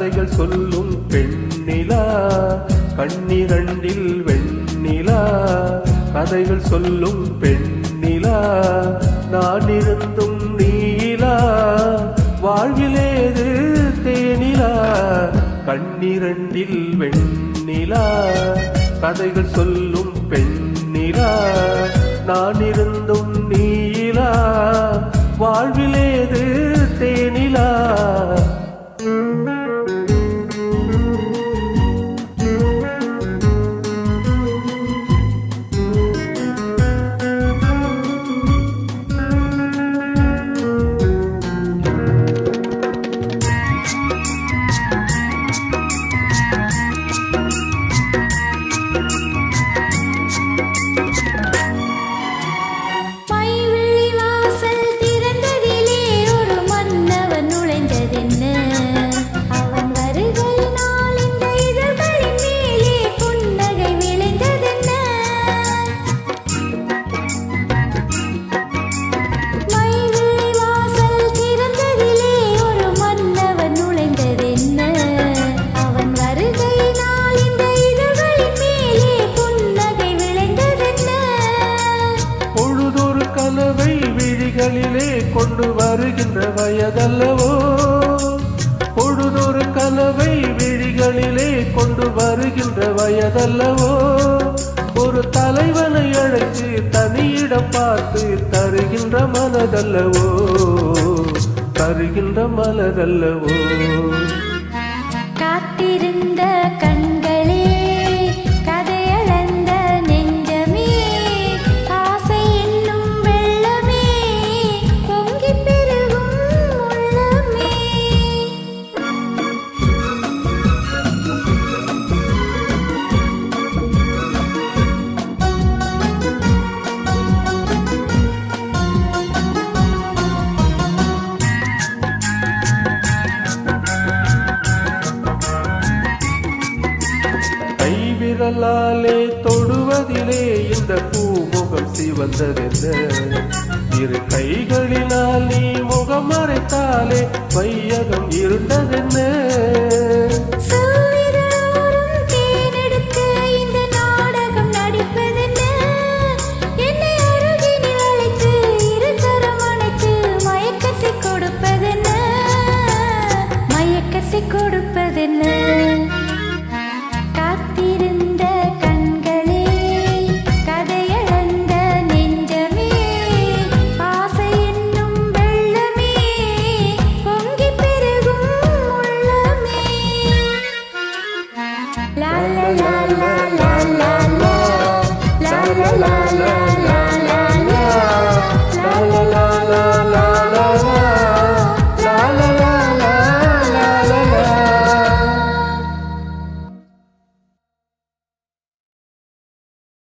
கதைகள் சொல்லும் பெண்ணிலா கண்ணிரண்டில் வெண்ணிலா கதைகள் சொல்லும் பெண்ணிலா நான் இருந்தும் நீலா வாழ்விலேது தேனிலா கண்ணிரண்டில் வெண்ணிலா கதைகள் சொல்லும் பெண்ணிலா நான் இருந்தும் நீலா வாழ்விலேது தேனிலா கொண்டு வருகின்ற வயதல்லவோ பொழுதொரு கனவை விழிகளிலே கொண்டு வருகின்ற வயதல்லவோ ஒரு தலைவனை அழைத்து தனியிடம் பார்த்து தருகின்ற மனதல்லவோ தருகின்ற மனதல்லவோ காத்திருந்த கண்களே கதையளந்த நெஞ்சமே ஆசை என்னும் வெள்ளமே பொங்கி பெருகும் உள்ளமே விரலாலே தொடுவதிலே இந்த பூமுகம் சிவந்ததென்ன இரு கைகளினால் நீ முகம் மறைத்தாலே வையகம் இருந்ததென்ன கொடுப்பதென்ன காத்திருந்த கண்களே கதையளந்த நெஞ்சமே ஆசை என்னும் வெள்ளமே பொங்கி பெருகும் உள்ளமே லா லா லா லா லா லா லா லா லா